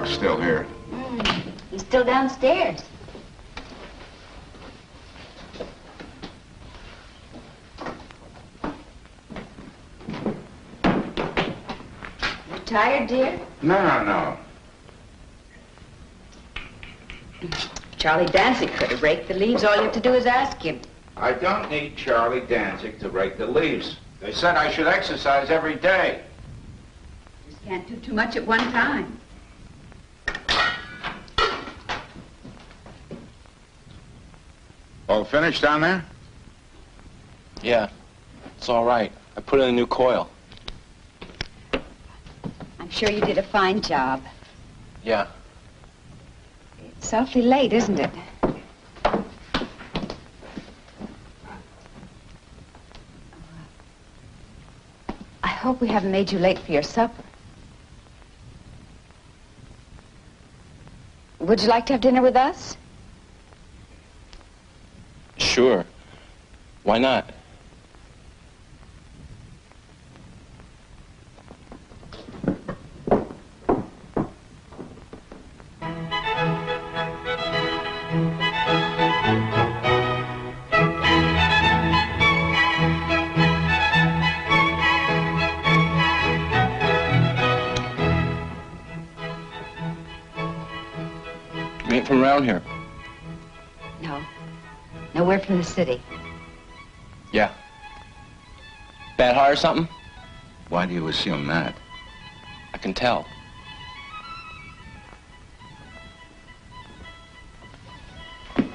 Still here. He's still downstairs. You tired, dear? No. Charlie Danzig could have raked the leaves. All you have to do is ask him. I don't need Charlie Danzig to rake the leaves. They said I should exercise every day. You just can't do too much at one time. All finished down there? Yeah, it's all right. I put in a new coil. I'm sure you did a fine job. Yeah. It's awfully late, isn't it? I hope we haven't made you late for your supper. Would you like to have dinner with us? Sure. Why not? You ain't from around here? No, we're from the city. Yeah. Bad heart or something? Why do you assume that? I can tell. You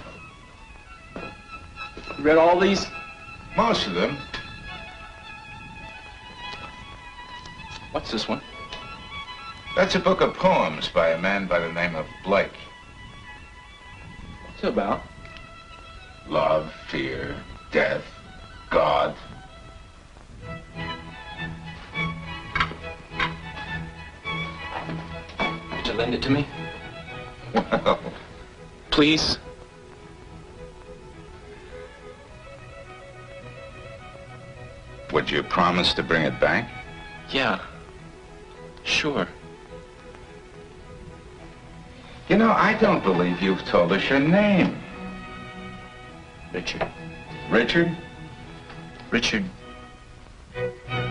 read all these? Most of them. What's this one? That's a book of poems by a man by the name of Blake. What's it about? Love, fear, death, God. Would you lend it to me? Well, Please? would you promise to bring it back? Yeah. Sure. You know, I don't believe you've told us your name. Richard. Richard? Richard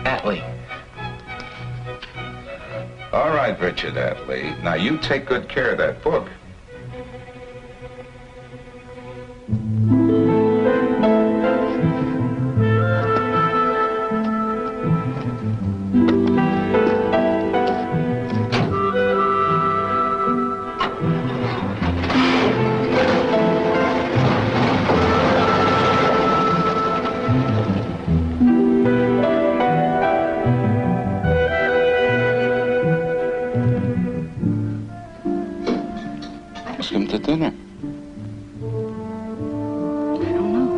Atlee. All right, Richard Atlee. Now, you take good care of that book. Come to dinner. I don't know.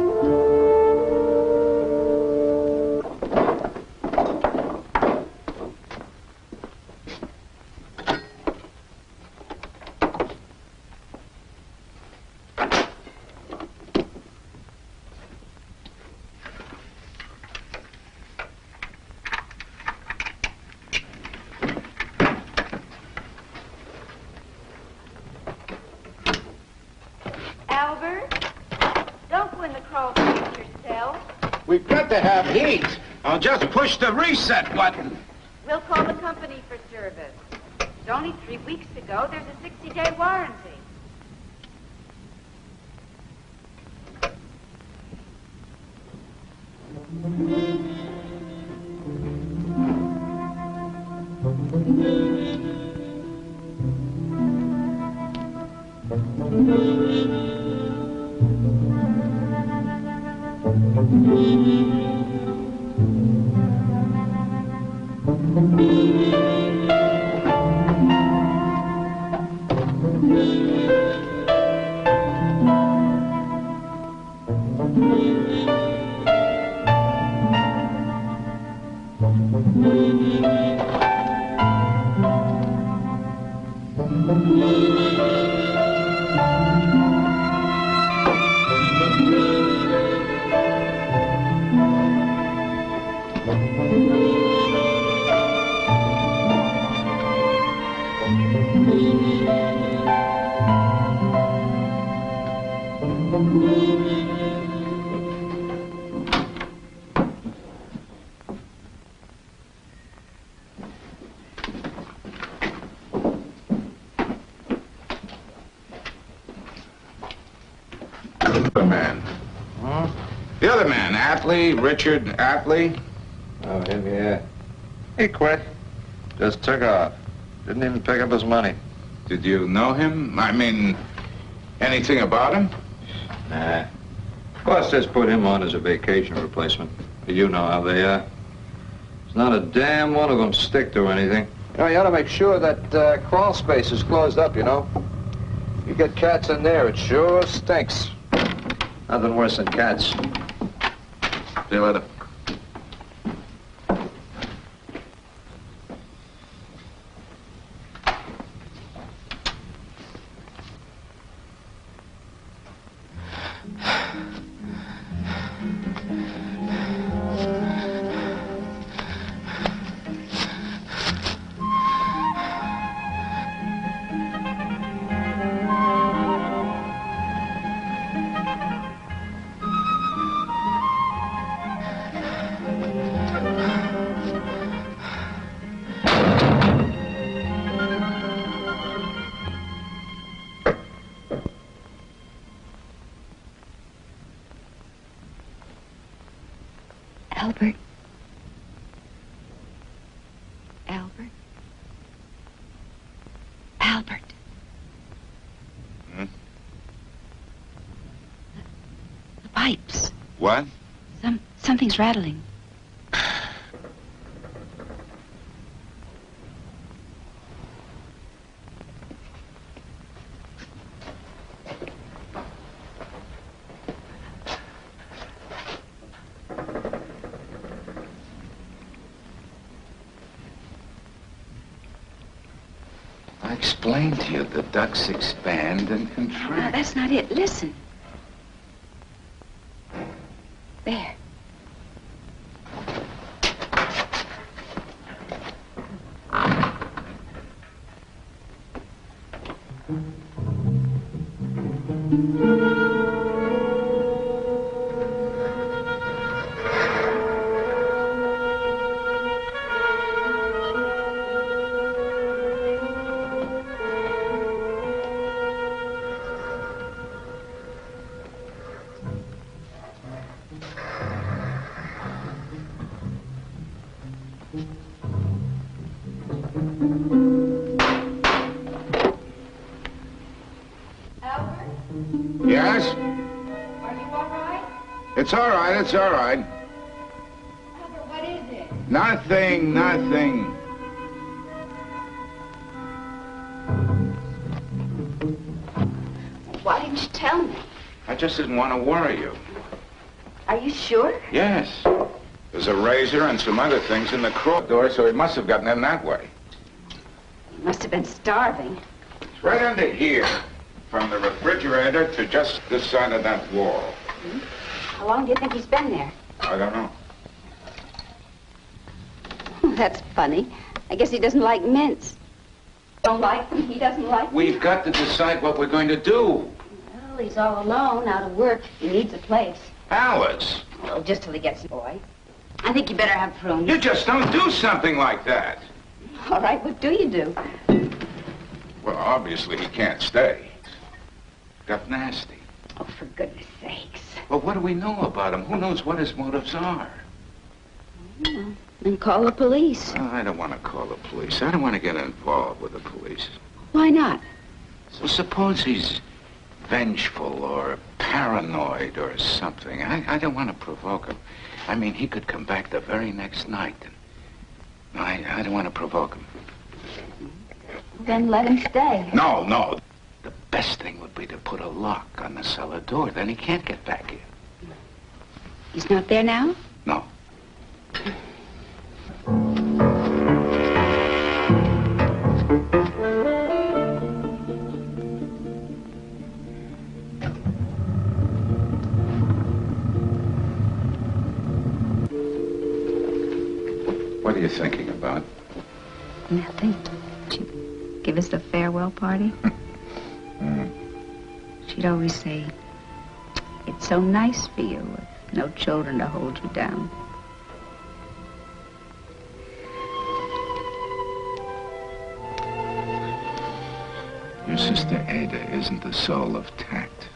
Albert, don't go in the Crawlspace yourself. We've got to have heat. I'll just push the reset button. We'll call the company for service. It's only 3 weeks ago. There's a 60-day warranty. The other man, Atley, Richard Atley. Oh, him, yeah. He quit. Just took off. Didn't even pick up his money. Did you know him? I mean, anything about him? Nah. Boss just put him on as a vacation replacement. You know how they are. There's not a damn one of them stick to anything. You know, you ought to make sure that Crawlspace is closed up, you know. You get cats in there, it sure stinks. Nothing worse than cats. See you later. Albert. Albert. Albert. Hmm? The pipes. What? Something's rattling. I explained to you the ducts expand and No, contract. that's not it. Listen. There. Albert, Yes? are you all right? It's all right, it's all right. Albert, what is it? Nothing, nothing. Why didn't you tell me? I just didn't want to worry you. Are you sure? Yes. There's a razor and some other things in the crawl door, so he must have gotten in that way. You must have been starving. It's right under here, from the refrigerator to just this side of that wall. How long do you think he's been there? I don't know. That's funny. I guess he doesn't like mints. Don't like them? He doesn't like them? We've got to decide what we're going to do. Well, Well, he's all alone, out of work. He needs a place. Alice, Well, just till he gets a boy. I think you better have prunes. you just don't do something like that. All right, what do you do? Well, obviously he can't stay. Got nasty. Oh, for goodness sakes. Well, what do we know about him? Who knows what his motives are? Then call the police. Oh, I don't want to call the police. I don't want to get involved with the police. Why not? Well, suppose he's vengeful or paranoid or something. I don't want to provoke him. I mean, he could come back the very next night. I don't want to provoke him. Then let him stay. No, no. The best thing would be to put a lock on the cellar door. Then he can't get back here. He's not there now? No. What are you thinking about? Nothing. She'd give us a farewell party. She'd always say, it's so nice for you with no children to hold you down. Your sister Ada isn't the soul of tact.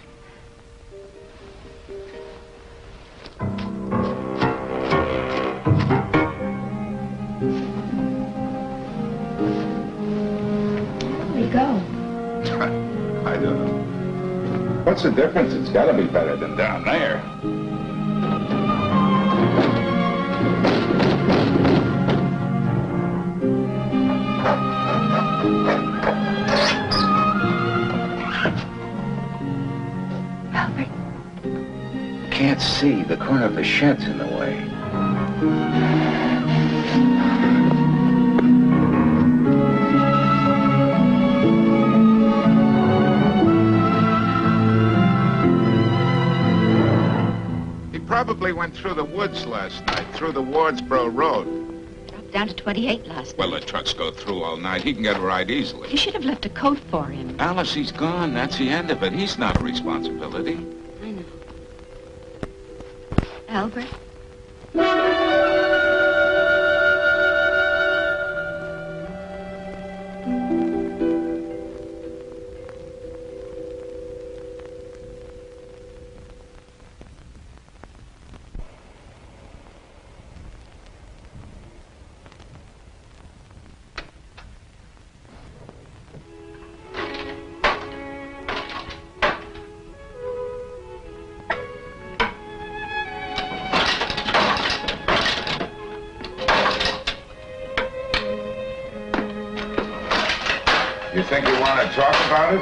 Where do we go? I don't know. What's the difference? It's got to be better than down there. Albert, Can't see. The corner of the shed's in the way. He probably went through the woods last night, through the Wardsboro Road. dropped down to 28 last Well, night. the trucks go through all night. He can get a ride easily. You should have left a coat for him. Alice, he's gone. That's the end of it. He's not a responsibility. I know. Albert? You think you want to talk about it?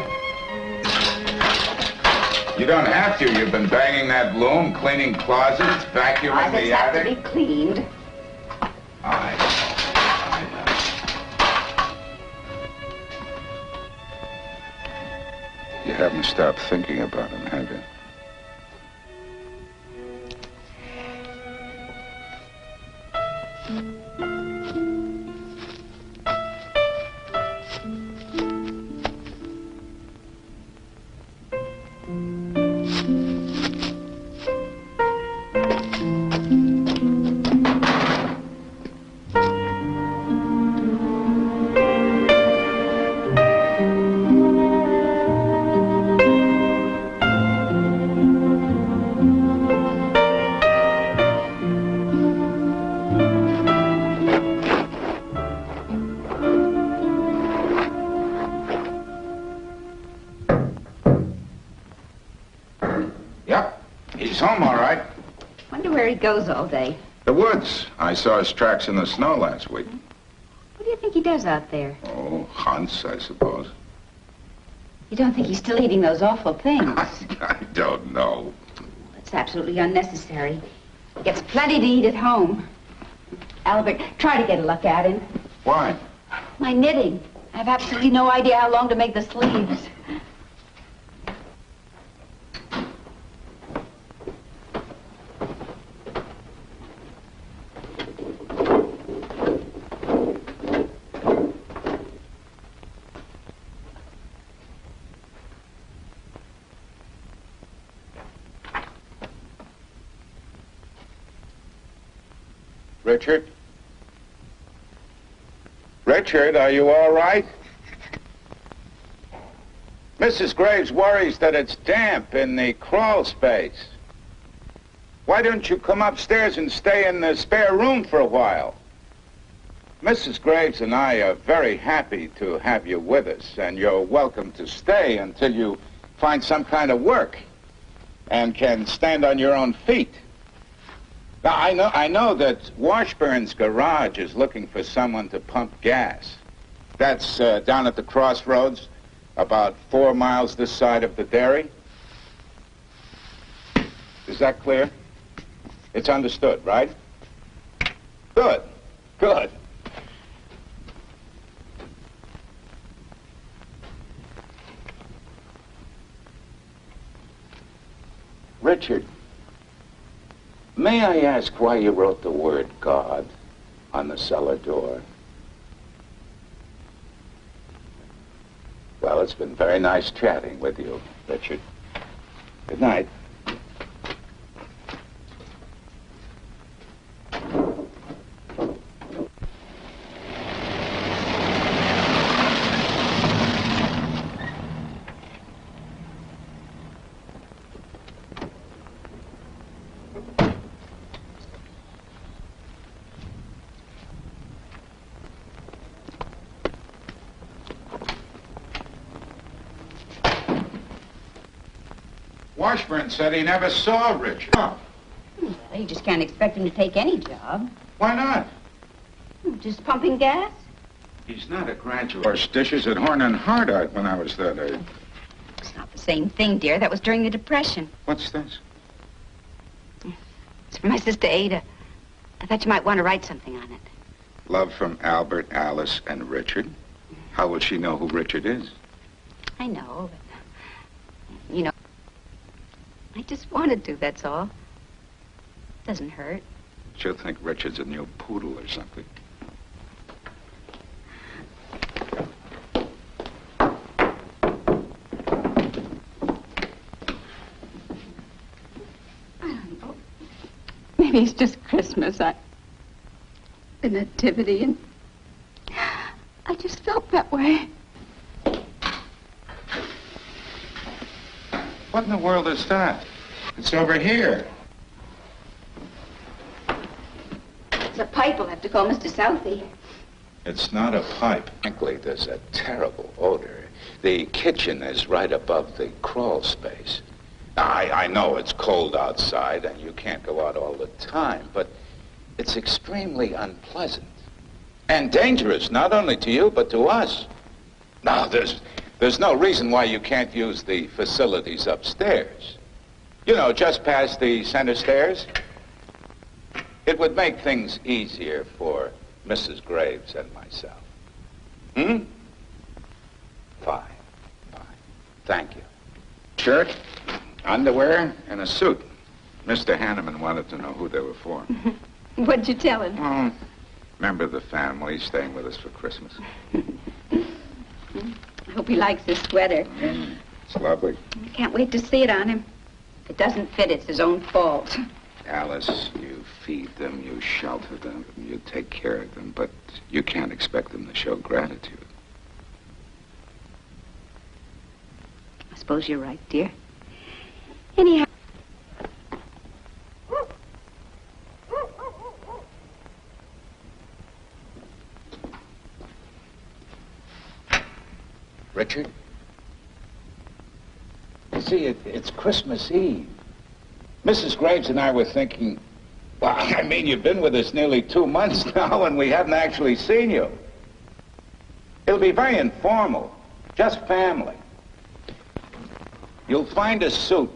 You don't have to. You've been banging that loom, cleaning closets, vacuuming the have to attic. be cleaned. I know. You haven't stopped thinking about him, have you? Yep, he's home all right. Wonder where he goes all day. The woods. I saw his tracks in the snow last week. What do you think he does out there? Oh, hunts, I suppose. You don't think he's still eating those awful things? I don't know. It's absolutely unnecessary. He gets plenty to eat at home. Albert, try to get a look at him. Why? My knitting. I have absolutely no idea how long to make the sleeves. Richard? Richard, are you all right? Mrs. Graves worries that it's damp in the crawl space. Why don't you come upstairs and stay in the spare room for a while? Mrs. Graves and I are very happy to have you with us, and you're welcome to stay until you find some kind of work and can stand on your own feet. Now, I know that Washburn's garage is looking for someone to pump gas. That's down at the crossroads, about 4 miles this side of the dairy. Is that clear? It's understood, right? Good, good. Richard, may I ask why you wrote the word God on the cellar door? Well, it's been very nice chatting with you, Richard. Good night. Washburn said he never saw Richard. Huh. Well, you just can't expect him to take any job. Why not? Just pumping gas? He's not a graduate. Washed dishes at Horn and Hardart when I was that age. It's not the same thing, dear. That was during the Depression. What's this? It's from my sister Ada. I thought you might want to write something on it. Love from Albert, Alice, and Richard. How will she know who Richard is? I know, but, you know, I just wanted to, that's all. Doesn't hurt. She'll think Richard's a new poodle or something. I don't know. Maybe it's just Christmas. The nativity, and I just felt that way. What in the world is that? It's over here. It's a pipe. We'll have to call Mr. Southey. It's not a pipe. Frankly, there's a terrible odor. The kitchen is right above the crawl space. I know it's cold outside and you can't go out all the time, but it's extremely unpleasant. And dangerous, not only to you, but to us. Now, there's no reason why you can't use the facilities upstairs. You know, just past the center stairs. It would make things easier for Mrs. Graves and myself. Fine, fine. Thank you. Shirt, underwear, and a suit. Mr. Hanneman wanted to know who they were for. What'd you tell him? Oh, member of the family staying with us for Christmas. I hope he likes this sweater. It's lovely. I can't wait to see it on him. If it doesn't fit, it's his own fault. Alice, you feed them, you shelter them, you take care of them, but you can't expect them to show gratitude. I suppose you're right, dear. Anyhow... Richard? You see, it's Christmas Eve. Mrs. Graves and I were thinking, well, I mean, you've been with us nearly 2 months now and we haven't actually seen you. It'll be very informal, just family. You'll find a suit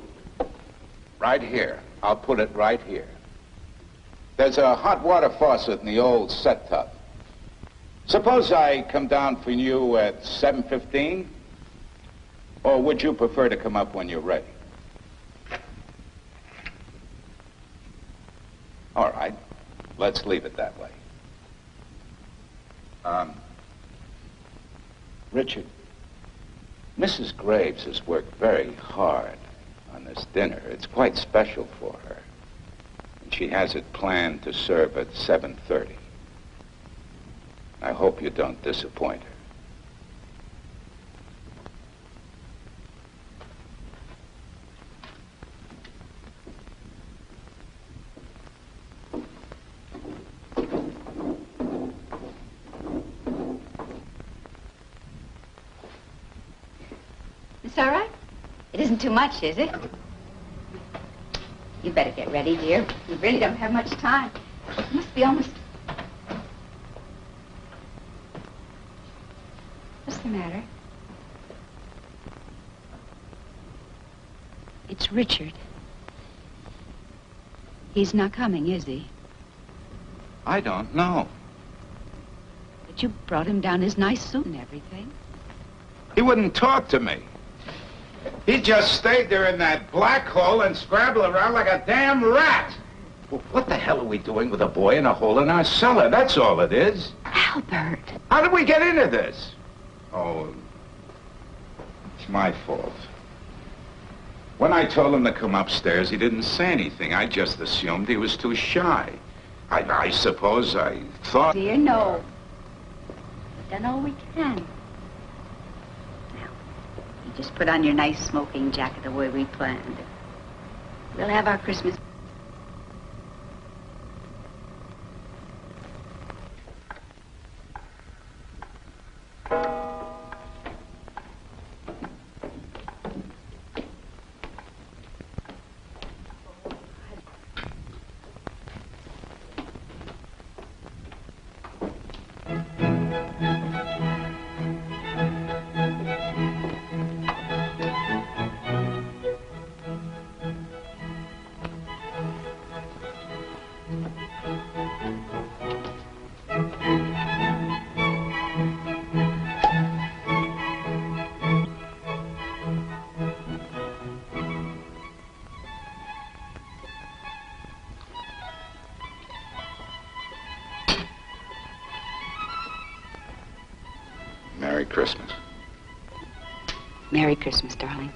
right here. I'll put it right here. There's a hot water faucet in the old set tub. Suppose I come down for you at 7:15? Or would you prefer to come up when you're ready? All right. Let's leave it that way. Richard, Mrs. Graves has worked very hard on this dinner. It's quite special for her. And she has it planned to serve at 7:30. I hope you don't disappoint her. It's all right? It isn't too much, is it? You better get ready, dear. We really don't have much time. It must be almost... What's the matter? It's Richard. He's not coming, is he? I don't know. But you brought him down his nice suit and everything. He wouldn't talk to me. He just stayed there in that black hole and scrabbled around like a damn rat. Well, what the hell are we doing with a boy in a hole in our cellar? That's all it is. Albert. How did we get into this? Oh, it's my fault. When I told him to come upstairs, he didn't say anything. I just assumed he was too shy. I suppose I thought... Dear, no. We've done all we can. Now, you just put on your nice smoking jacket the way we planned. We'll have our Christmas... Merry Christmas. Merry Christmas, darling.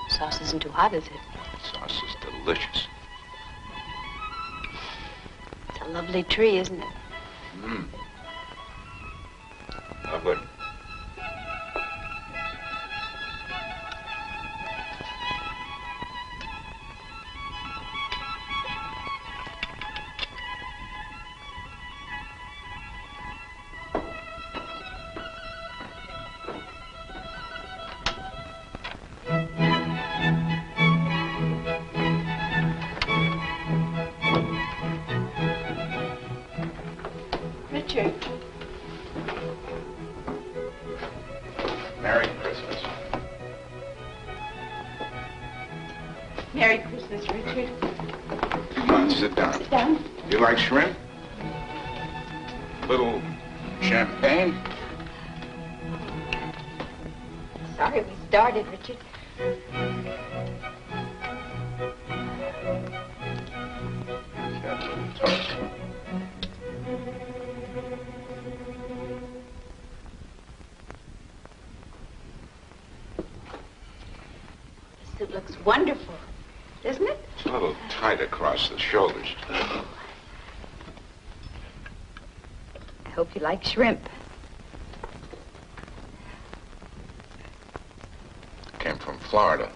Sauce isn't too hot, is it? Sauce is delicious. It's a lovely tree, isn't it? Mmm. Oh, good. Richard. Merry Christmas. Merry Christmas, Richard. Come on, sit down. Sit down. You like shrimp? Little champagne? Sorry we started, Richard. Got a little toast. The suit looks wonderful, doesn't it? It's a little tight across the shoulders. I hope you like shrimp. Came from Florida.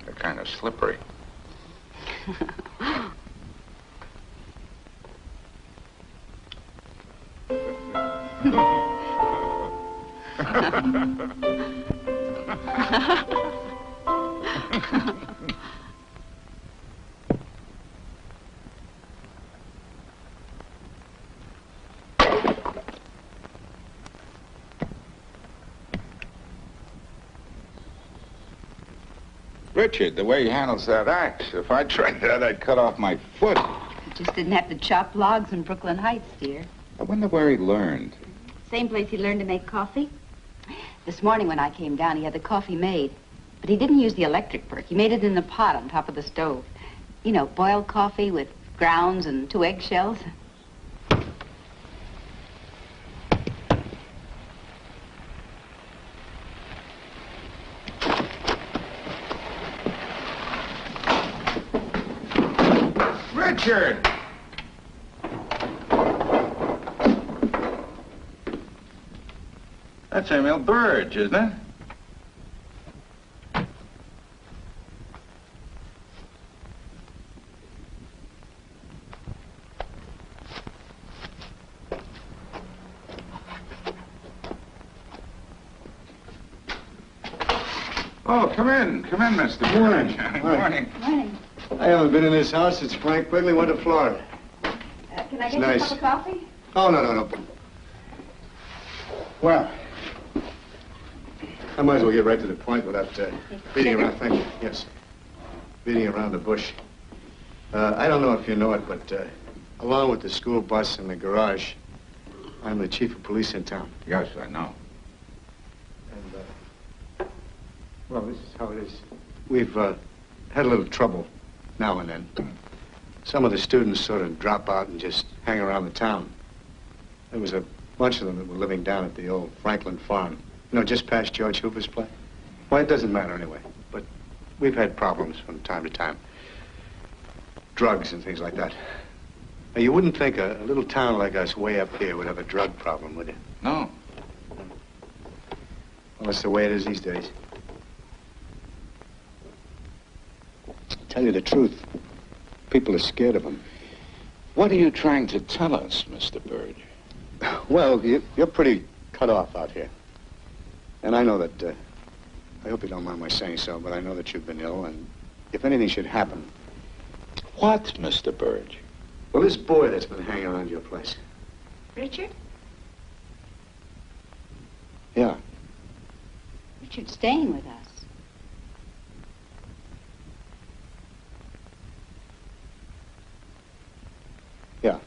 They're kind of slippery. Richard, the way he handles that axe, if I tried that, I'd cut off my foot. You just didn't have to chop logs in Brooklyn Heights, dear. I wonder where he learned. Same place he learned to make coffee. This morning when I came down, he had the coffee made. But he didn't use the electric perk. He made it in the pot on top of the stove. You know, boiled coffee with grounds and 2 eggshells. Richard! That's Emil Burge, isn't it? Oh, come in, Mr. Morning. Burge. Morning. Morning. I haven't been in this house since Frank Quigley went to Florida. Can I It's get nice. you a cup of coffee? Oh, no. Well, I might as well get right to the point without beating around. Thank you. Yes. Beating around the bush. I don't know if you know it, but along with the school bus and the garage, I'm the chief of police in town. Yes, I know. And, well, this is how it is. We've had a little trouble now and then. Some of the students sort of drop out and just hang around the town. There was a bunch of them that were living down at the old Franklin farm. You know, just past George Hoover's place. Well, it doesn't matter anyway. But we've had problems from time to time. Drugs and things like that. Now, you wouldn't think a little town like us way up here would have a drug problem, would you? No. Well, that's the way it is these days. Tell you the truth, people are scared of them. What are you trying to tell us, Mr. Burge? Well, you're pretty cut off out here. And I know that, I hope you don't mind my saying so, but I know that you've been ill, and if anything should happen... What, Mr. Burge? Well, this boy that's been hanging around your place. Richard? Yeah. Richard's staying with us. Yeah.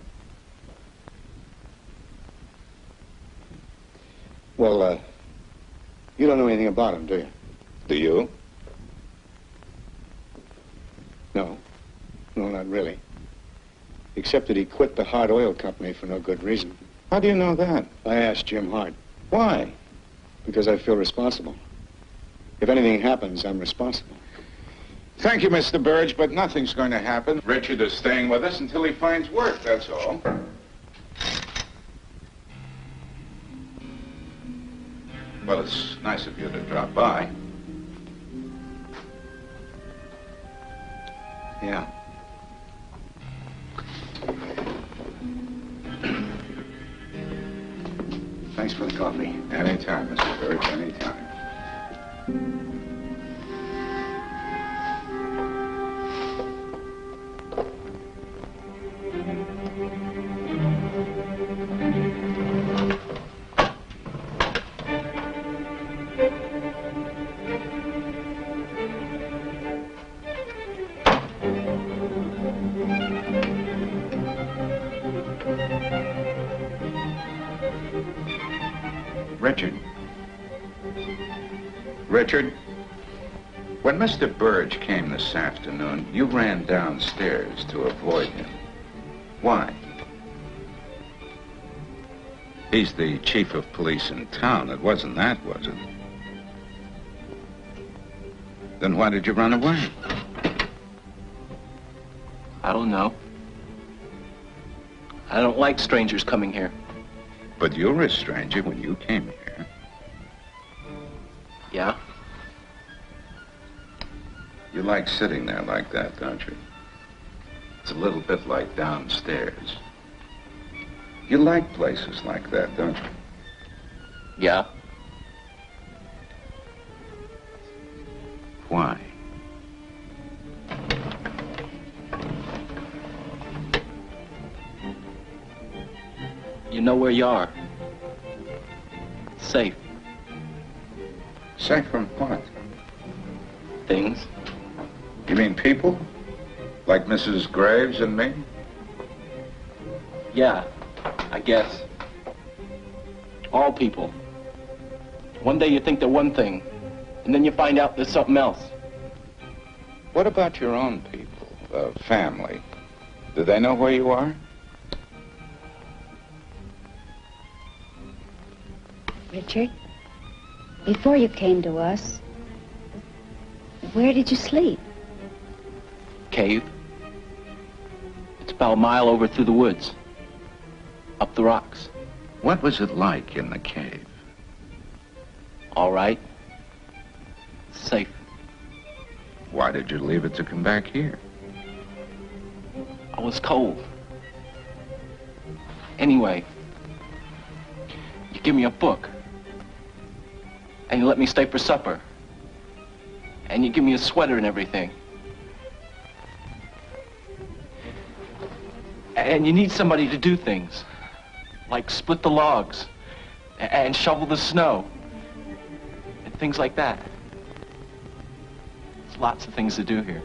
Well, you don't know anything about him, do you? Do you? No. No, not really. Except that he quit the Hart Oil Company for no good reason. How do you know that? I asked Jim Hart. Why? Because I feel responsible. If anything happens, I'm responsible. Thank you, Mr. Burge, but nothing's going to happen. Richard is staying with us until he finds work, that's all. Well, it's nice of you to drop by. Yeah. Thanks for the coffee. Anytime, Mr. Burge, anytime. Richard, when Mr. Burge came this afternoon, you ran downstairs to avoid him. Why? He's the chief of police in town. It wasn't that, was it? Then why did you run away? I don't know. I don't like strangers coming here. But you were a stranger when you came here. Yeah? You like sitting there like that, don't you? It's a little bit like downstairs. You like places like that, don't you? Yeah. Why? You know where you are. Safe. Safe from what? Things. You mean people? Like Mrs. Graves and me? Yeah, I guess. All people. One day you think they're one thing, and then you find out there's something else. What about your own people, family? Do they know where you are? Richard, before you came to us, where did you sleep? Cave. It's about a mile over through the woods. Up the rocks. What was it like in the cave? All right. Safe. Why did you leave it to come back here? I was cold. Anyway, you give me a book. And you let me stay for supper. And you give me a sweater and everything. And you need somebody to do things. Like split the logs. And shovel the snow. And things like that. There's lots of things to do here.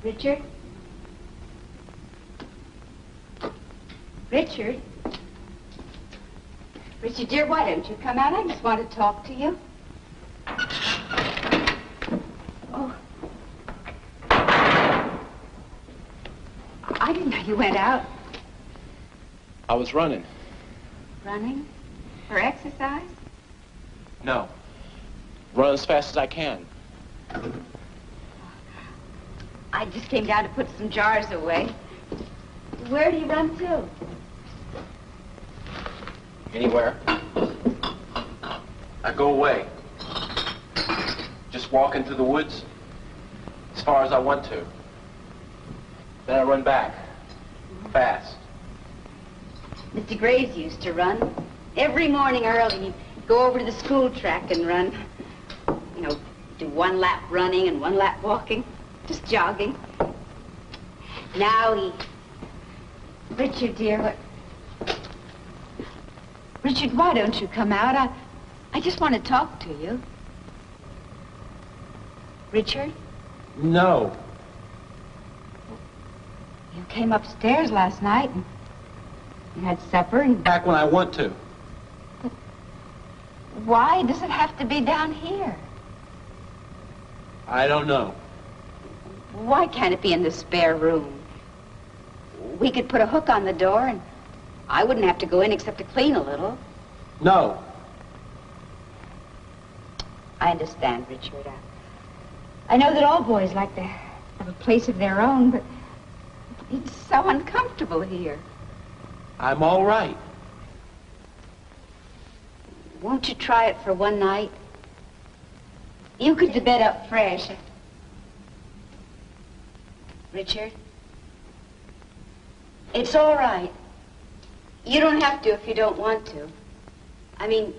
Richard? Richard? Richard, dear, why don't you come out? I just want to talk to you. Oh. I didn't know you went out. I was running. Running? For exercise? No. Run as fast as I can. I just came down to put some jars away. Where do you run to? Anywhere. I go away. Just walk into the woods as far as I want to. Then I run back. Fast. Mr. Graves used to run. Every morning early, he'd go over to the school track and run. You know, do one lap running and one lap walking. Just jogging. Now he... Richard, dear, what... Richard, why don't you come out? I just want to talk to you. Richard? No. You came upstairs last night and you had supper and... Back when I want to. Why does it have to be down here? I don't know. Why can't it be in the spare room? We could put a hook on the door and I wouldn't have to go in except to clean a little. No. I understand, Richard. I know that all boys like to have a place of their own, but it's so uncomfortable here. I'm all right. Won't you try it for one night? You could get the bed up fresh. Richard? It's all right. You don't have to if you don't want to. I mean,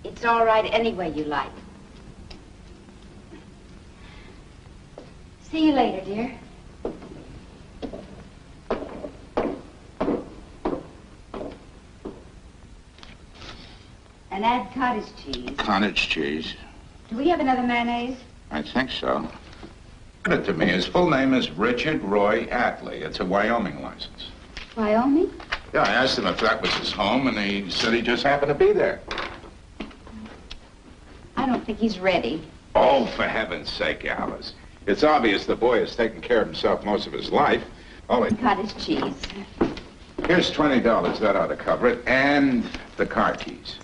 it's all right any way you like. See you later, dear. And add cottage cheese. Cottage cheese. Do we have another mayonnaise? I think so. Give it to me. His full name is Richard Roy Atlee. It's a Wyoming license. Wyoming? Yeah, I asked him if that was his home, and he said he just happened to be there. I don't think he's ready. Oh, for heaven's sake, Alice. It's obvious the boy has taken care of himself most of his life. Cottage cheese. Here's $20. That ought to cover it. And the car keys.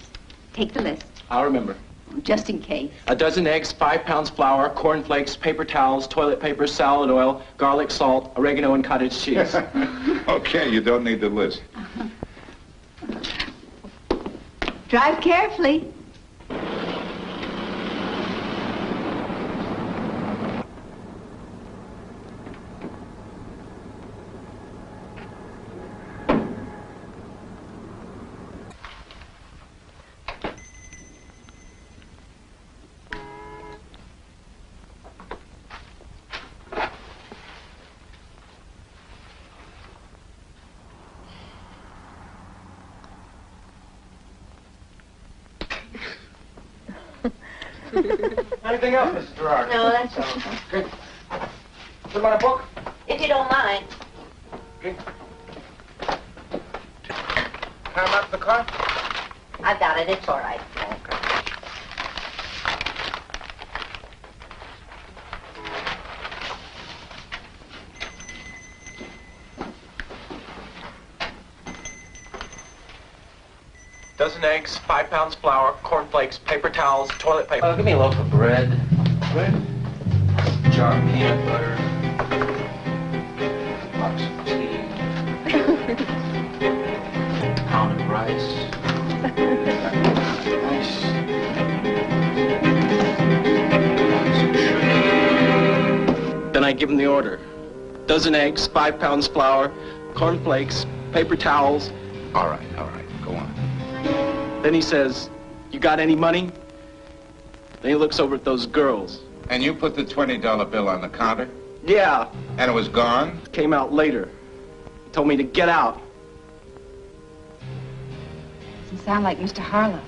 Take the list, I'll remember. just in case. A dozen eggs, 5 pounds flour, cornflakes, paper towels, toilet paper, salad oil, garlic, salt, oregano, and cottage cheese. Okay, you don't need the list. Drive carefully. Anything else, Mrs. Gerard? No, that's all. Good. Put my book? If you don't mind. Good. Climb up the car? I've got it. It's all right. Okay. Dozen eggs, 5 pounds flour, cornflakes, paper towels, toilet paper. Give me a loaf of bread. Bread? Jar of peanut butter. Box of tea. Pound of rice. Rice. Then I give him the order. Dozen eggs, 5 pounds flour, cornflakes, paper towels. All right. Go on. Then he says, "You got any money?" Then he looks over at those girls. And you put the $20 bill on the counter? Yeah, And it was gone? came out later. He told me to get out. Doesn't sound like Mr. Harlow.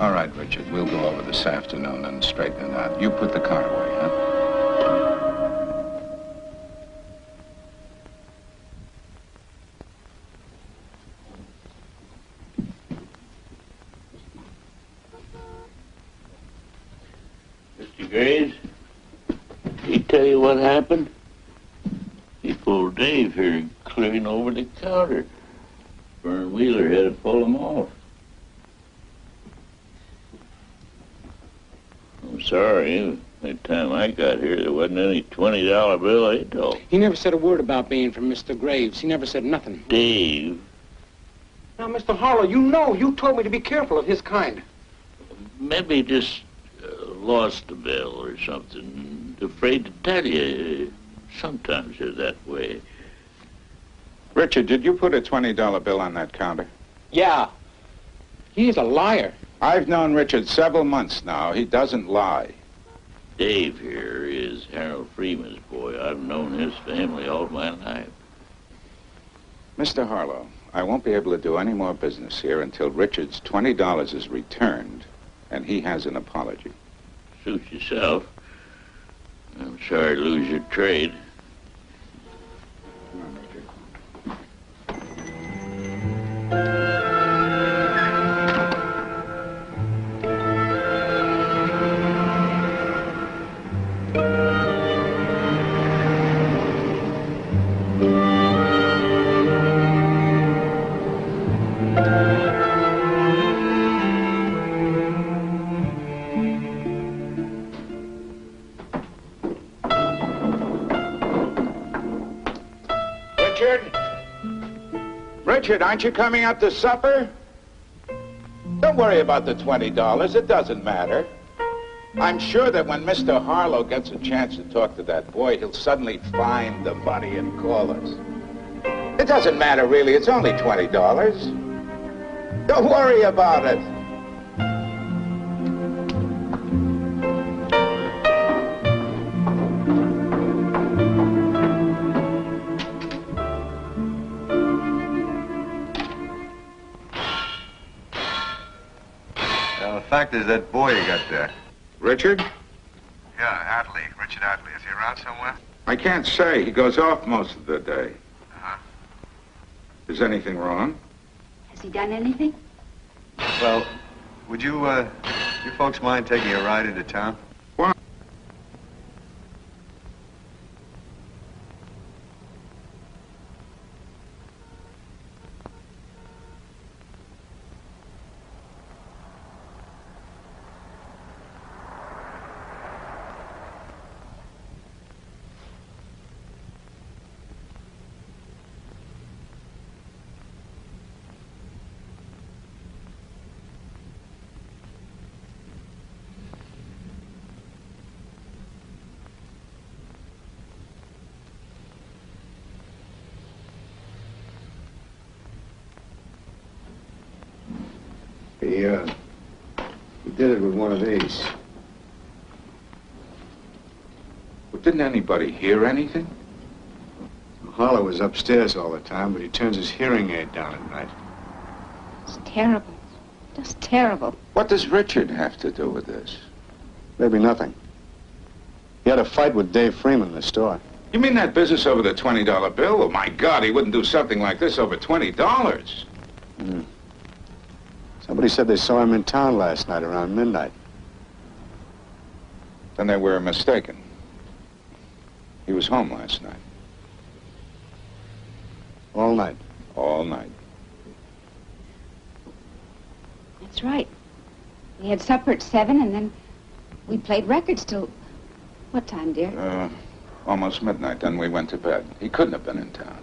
All right, Richard. We'll go over this afternoon and straighten it out. You put the car away, huh? Mr. Graves, he tell you what happened? He pulled Dave here clearing over the counter. Vern Wheeler had to pull him off. I'm sorry. By the time I got here, there wasn't any $20 bill at all. He never said a word about being from Mr. Graves. He never said nothing. Dave, Now, Mr. Harlow, you told me to be careful of his kind. maybe just lost the bill or something. Afraid to tell you. Sometimes they're that way. Richard, did you put a $20 bill on that counter? Yeah. He's a liar. I've known Richard several months now. He doesn't lie. Dave here is Harold Freeman's boy. I've known his family all my life. Mr. Harlow, I won't be able to do any more business here until Richard's $20 is returned and he has an apology. Suit yourself. I'm sorry to lose your trade. Come on, Richard. Richard, aren't you coming up to supper? Don't worry about the $20. It doesn't matter. I'm sure that when Mr. Harlow gets a chance to talk to that boy, he'll suddenly find the money and call us. It doesn't matter, really. It's only $20. Don't worry about it. The fact is that boy you got there. Richard? Yeah, Adley. Richard Adley. Is he around somewhere? I can't say. He goes off most of the day. Uh-huh. Is anything wrong? Has he done anything? Well, would you folks mind taking a ride into town? He did it with one of these. Well, didn't anybody hear anything? Harlow was upstairs all the time, but he turns his hearing aid down at night. It's terrible. Just terrible. What does Richard have to do with this? Maybe nothing. He had a fight with Dave Freeman in the store. You mean that business over the $20 bill? Oh, my God, he wouldn't do something like this over $20. Mm. Somebody said they saw him in town last night around midnight. Then they were mistaken. He was home last night. All night? All night. That's right. We had supper at 7, and then we played records till... What time, dear? Almost midnight. Then we went to bed. He couldn't have been in town.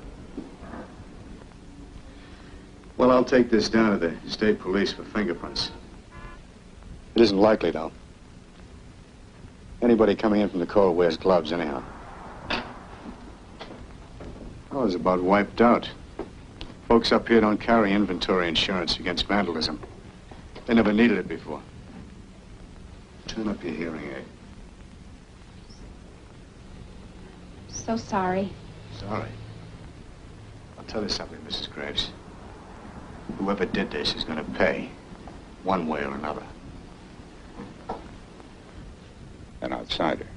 Well, I'll take this down to the state police for fingerprints. It isn't likely, though. Anybody coming in from the cold wears gloves anyhow. I was about wiped out. Folks up here don't carry inventory insurance against vandalism. They never needed it before. Turn up your hearing aid. So sorry. Sorry. I'll tell you something, Mrs. Graves. Whoever did this is going to pay, one way or another. An outsider.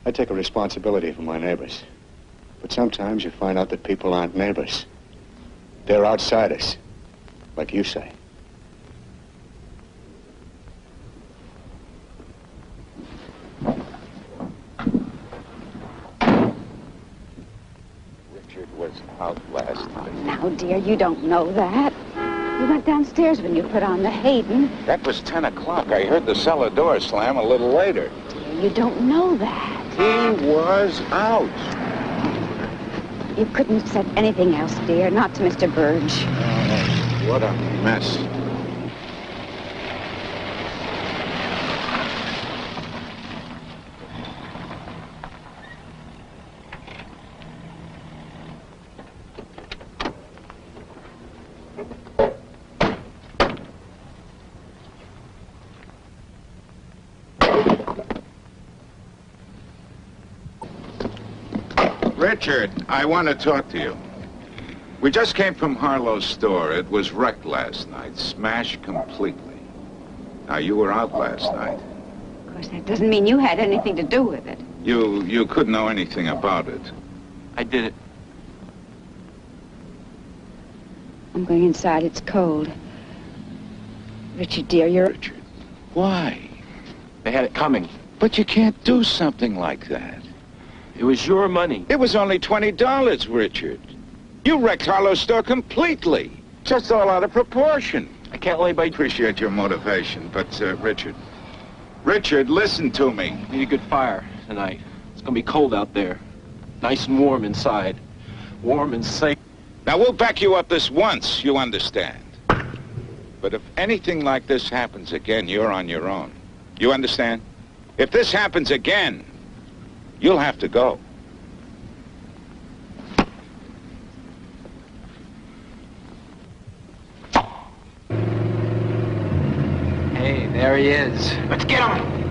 I take a responsibility for my neighbors. But sometimes you find out that people aren't neighbors. They're outsiders, like you say. Richard was out last night. Now, dear, you don't know that. We went downstairs when you put on the Hayden. That was 10 o'clock. I heard the cellar door slam a little later. Dear, you don't know that. He was out. You couldn't have said anything else, dear, not to Mr. Burge. Oh, what a mess. Richard, I want to talk to you. We just came from Harlow's store. It was wrecked last night, smashed completely. Now, you were out last night. Of course, that doesn't mean you had anything to do with it. You couldn't know anything about it. I did it. I'm going inside. It's cold. Richard, dear, you're... Richard, why? They had it coming. But you can't do something like that. It was your money. It was only $20, Richard. You wrecked Harlow's store completely. Just all out of proportion. I can't lay by... Appreciate your motivation, but, Richard, listen to me. Need a good fire tonight. It's gonna be cold out there. Nice and warm inside. Warm and safe. Now, we'll back you up this once, you understand. But if anything like this happens again, you're on your own. You understand? If this happens again, you'll have to go. Hey, there he is. Let's get him!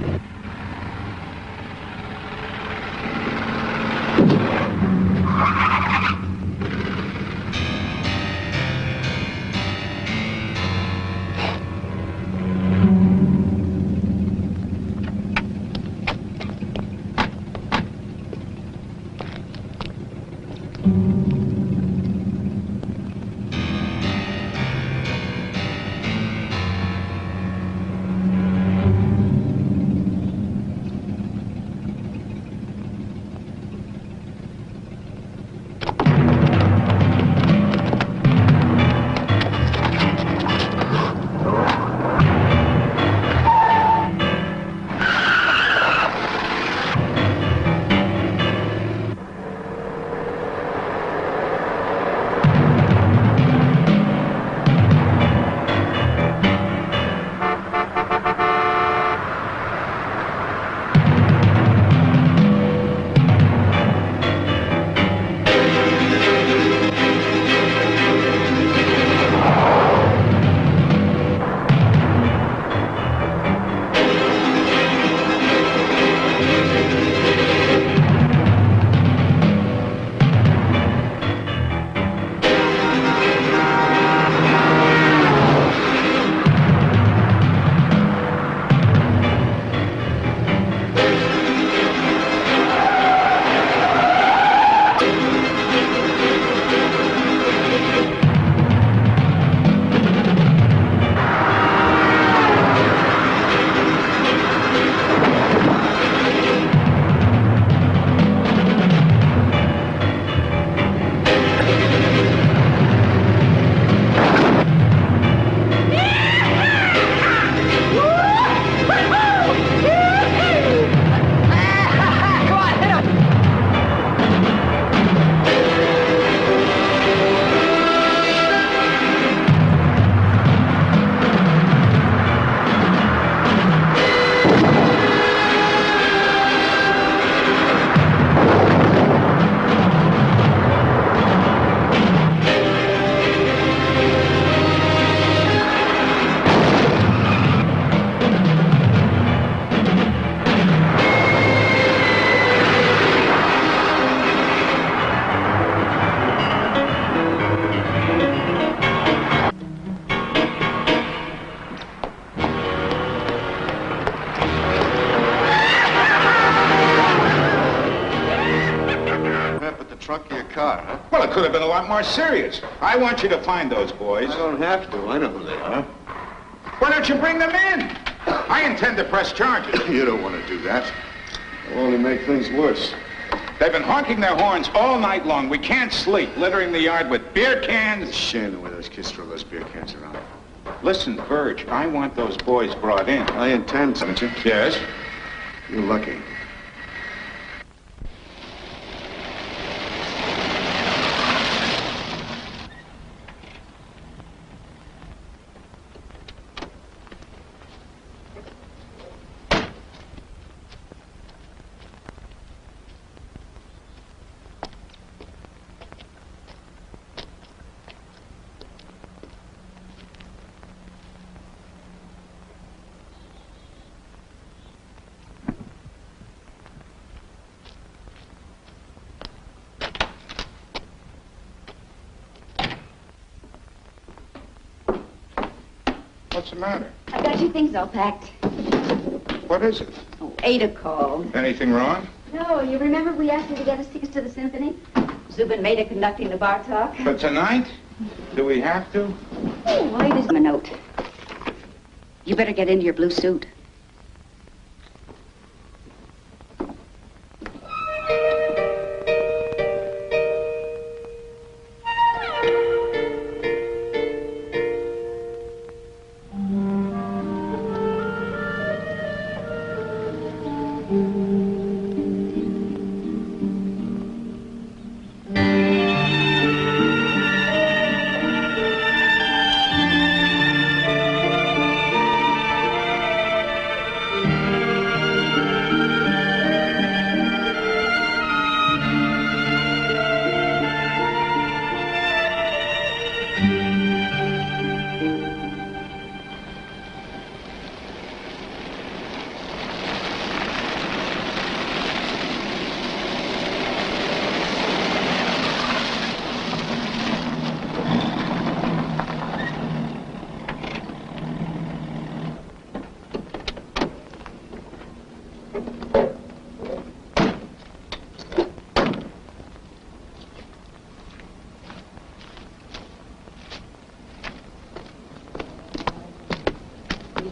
could have been a lot more serious. I want you to find those boys. I don't have to. I know who they are. Why don't you bring them in? I intend to press charges. You don't want to do that. It'll only make things worse. They've been honking their horns all night long. We can't sleep, littering the yard with beer cans. It's a shame the way those kids throw those beer cans around. Listen, Verge, I want those boys brought in. I intend, don't you? Yes? You're lucky. What's the matter? I got your things all packed. What is it? Oh, Ada called. Anything wrong? No, you remember we asked her to get us tickets to the symphony? Zub and Maida conducting the bar talk. For tonight? Do we have to? Oh, Ada's a note. You better get into your blue suit.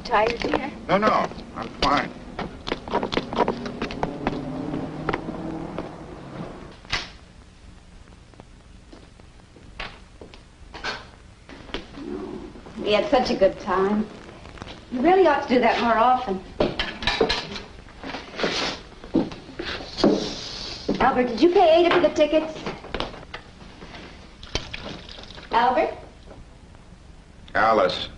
Tired, dear? No, I'm fine. We had such a good time. You really ought to do that more often. Albert, did you pay Ada for the tickets? Albert? Alice.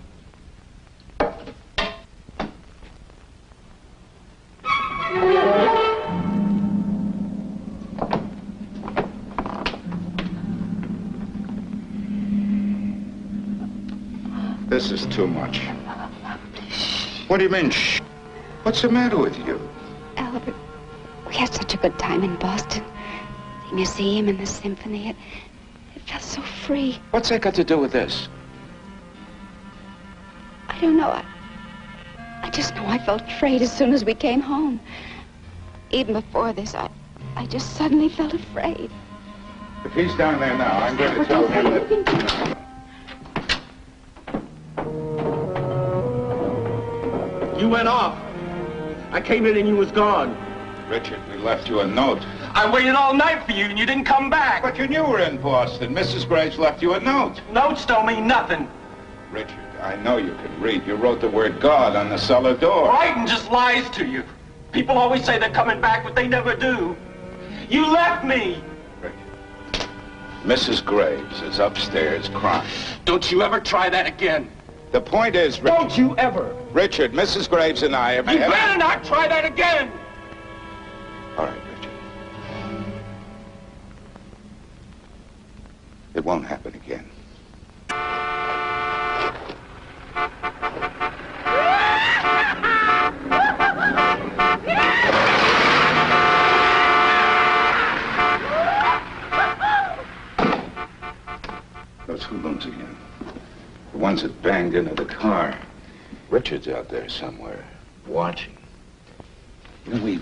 This is too much. What do you mean, shh? What's the matter with you? Albert, we had such a good time in Boston. The museum and the symphony. It felt so free. What's that got to do with this? I don't know. I just know I felt afraid as soon as we came home. Even before this, I just suddenly felt afraid. If he's down there now, I'm going to tell him that... You went off. I came in and you was gone. Richard, we left you a note. I waited all night for you and you didn't come back. But you knew we were in Boston. Mrs. Graves left you a note. Notes don't mean nothing. Richard, I know you can read. You wrote the word God on the cellar door. Writing just lies to you. People always say they're coming back, but they never do. You left me. Richard, Mrs. Graves is upstairs crying. Don't you ever try that again. The point is, Richard... Don't you ever. Richard, Mrs. Graves and I have... You better not try that again. All right, Richard. It won't happen again. Those hoodlums again. The ones that banged into the car. Richard's out there somewhere, watching. You know,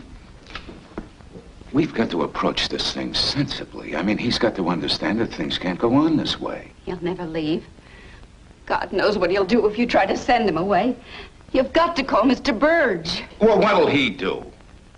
we We've got to approach this thing sensibly. I mean, he's got to understand that things can't go on this way. He'll never leave. God knows what he'll do if you try to send him away. You've got to call Mr. Burge. Well, what'll he do?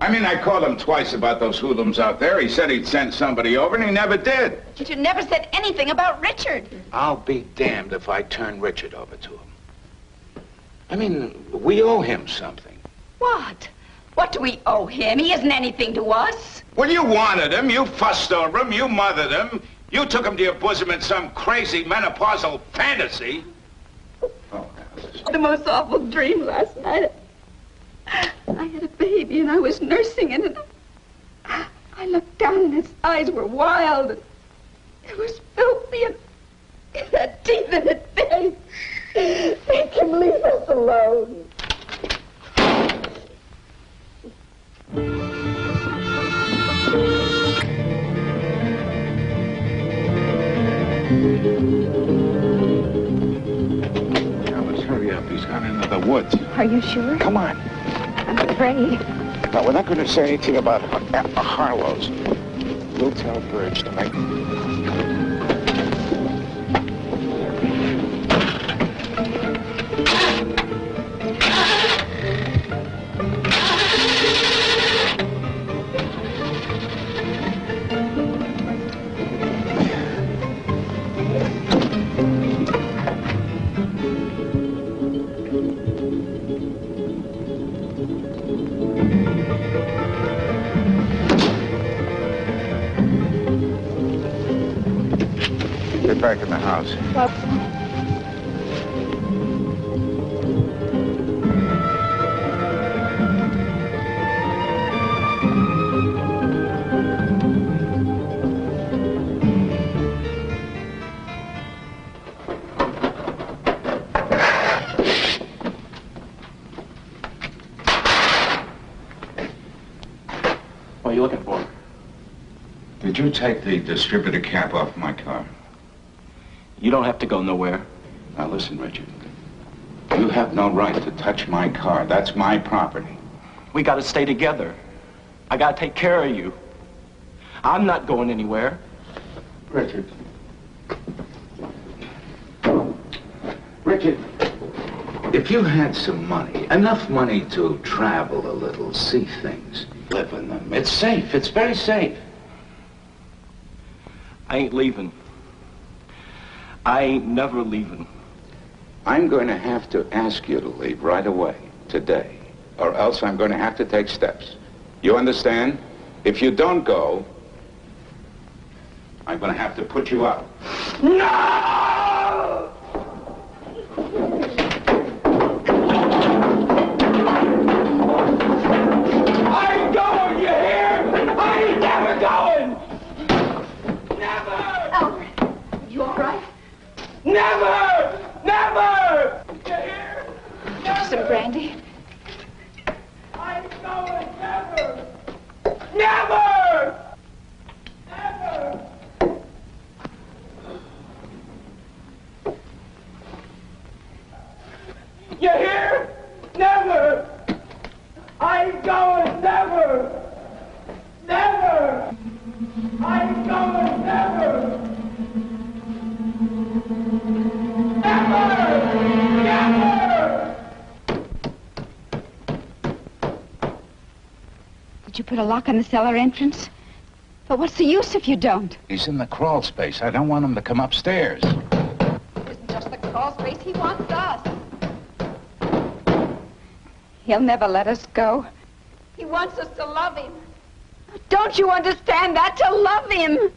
I mean, I called him twice about those hoodlums out there. He said he'd send somebody over, and he never did. But you never said anything about Richard. I'll be damned if I turn Richard over to him. I mean, we owe him something. What? What do we owe him? He isn't anything to us. Well, you wanted him. You fussed over him. You mothered him. You took him to your bosom in some crazy menopausal fantasy. Oh, The most awful dream last night. I had a baby and I was nursing it, and I looked down and its eyes were wild. And it was filthy, and it had teeth in its face. Make him leave us alone. Now, let's hurry up. He's gone into the woods. Are you sure? Come on. I'm afraid. No, we're not going to say anything about Harlow's. We'll tell Burge to make... Get back in the house. What are you looking for? Did you take the distributor cap off my car? You don't have to go nowhere. Now listen, Richard. You have no right to touch my car. That's my property. We gotta stay together. I gotta take care of you. I'm not going anywhere. Richard. Richard, if you had some money, enough money to travel a little, see things, live in them, it's safe. It's very safe. I ain't leaving. I ain't never leaving. I'm going to have to ask you to leave right away, today, or else I'm going to have to take steps. You understand? If you don't go, I'm going to have to put you out. No! I ain't going, you hear? I ain't never going! Never! Albert, you all right? Never! Never! You hear? Never! Some brandy? I ain't going, never! Never! Never! You hear? Never! I ain't going, never! Never! I ain't going, never! Never! Never! Did you put a lock on the cellar entrance? But what's the use if you don't? He's in the crawl space. I don't want him to come upstairs. It isn't just the crawl space. He wants us. He'll never let us go. He wants us to love him. Don't you understand that? To love him.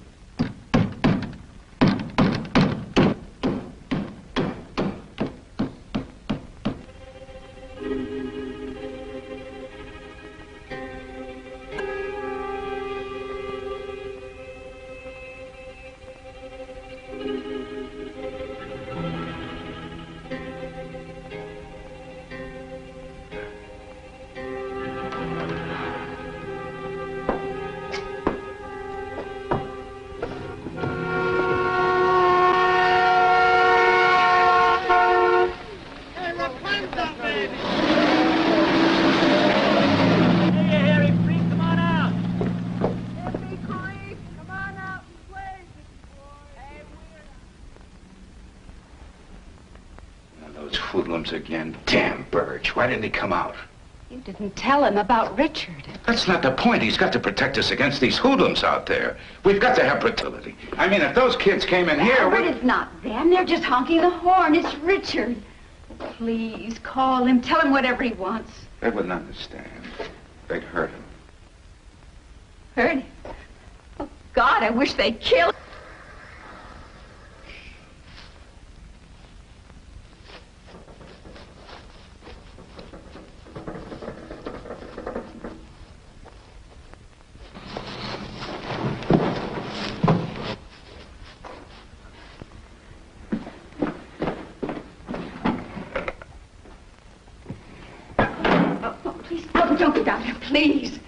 hoodlums again. Damn Birch. Why didn't he come out? You didn't tell him about Richard. That's not the point. He's got to protect us against these hoodlums out there. We've got to have brutality. I mean, if those kids came in here... Albert, it's not them. They're just honking the horn. It's Richard. Please, call him. Tell him whatever he wants. They wouldn't understand. They'd hurt him. Hurt him? Oh, God, I wish they'd kill him. Don't go down there, please.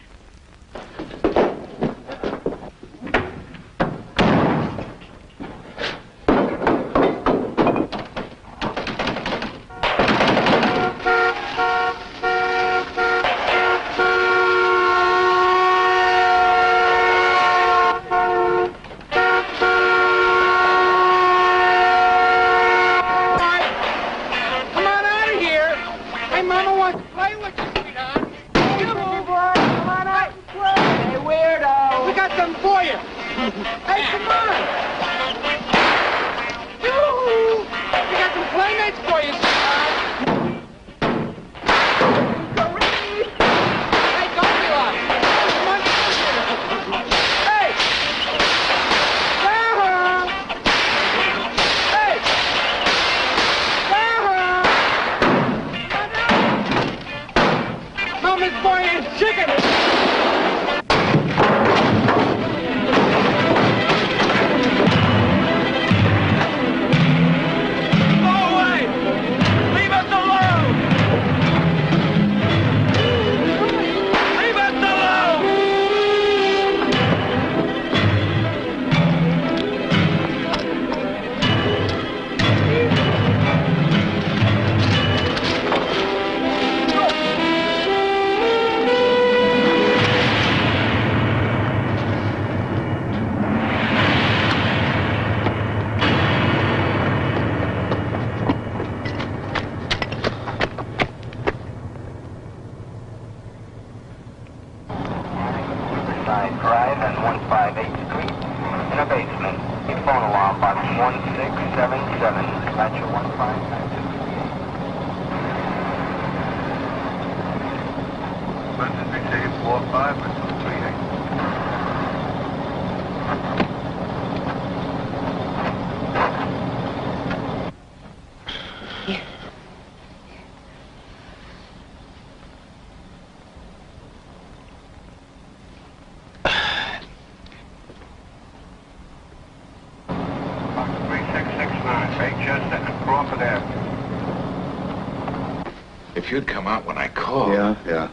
If you'd come out when I called... Yeah.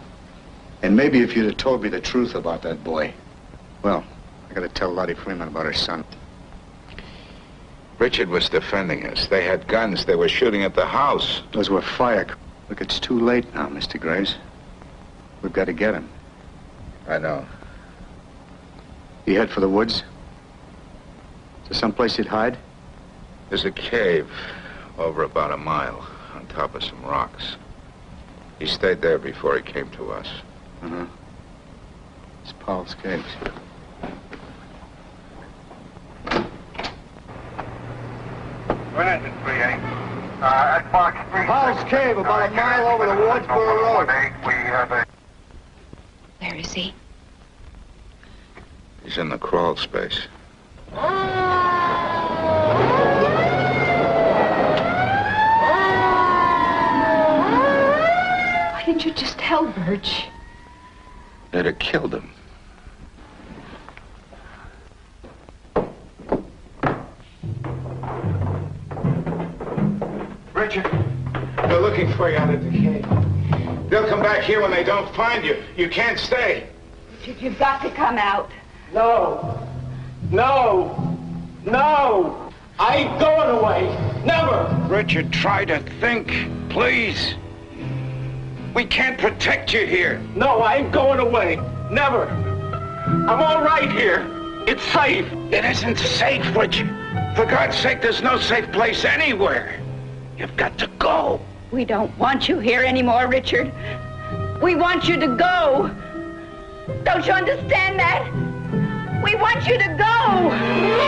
And maybe if you'd have told me the truth about that boy. Well, I gotta tell Lottie Freeman about her son. Richard was defending us. They had guns. They were shooting at the house. Those were fire. Look, it's too late now, Mr. Graves. We've got to get him. I know. You head for the woods? Is there someplace you'd hide? There's a cave over about a mile on top of some rocks. He stayed there before he came to us. Uh-huh. It's Paul's Caves. What is it, 3-8? At box 3. Paul's Cave, about a mile over the Wardsboro Road. We have a... Where is he? He's in the crawl space. Why didn't you just tell Birch? They'd have killed him. Richard, they're looking for you out at the cave. They'll come back here when they don't find you. You can't stay. Richard, you've got to come out. No. I ain't going away. Never. Richard, try to think, please. We can't protect you here. No, I ain't going away. Never. I'm all right here. It's safe. It isn't safe, Richard. For God's sake, there's no safe place anywhere. You've got to go. We don't want you here anymore, Richard. We want you to go. Don't you understand that? We want you to go.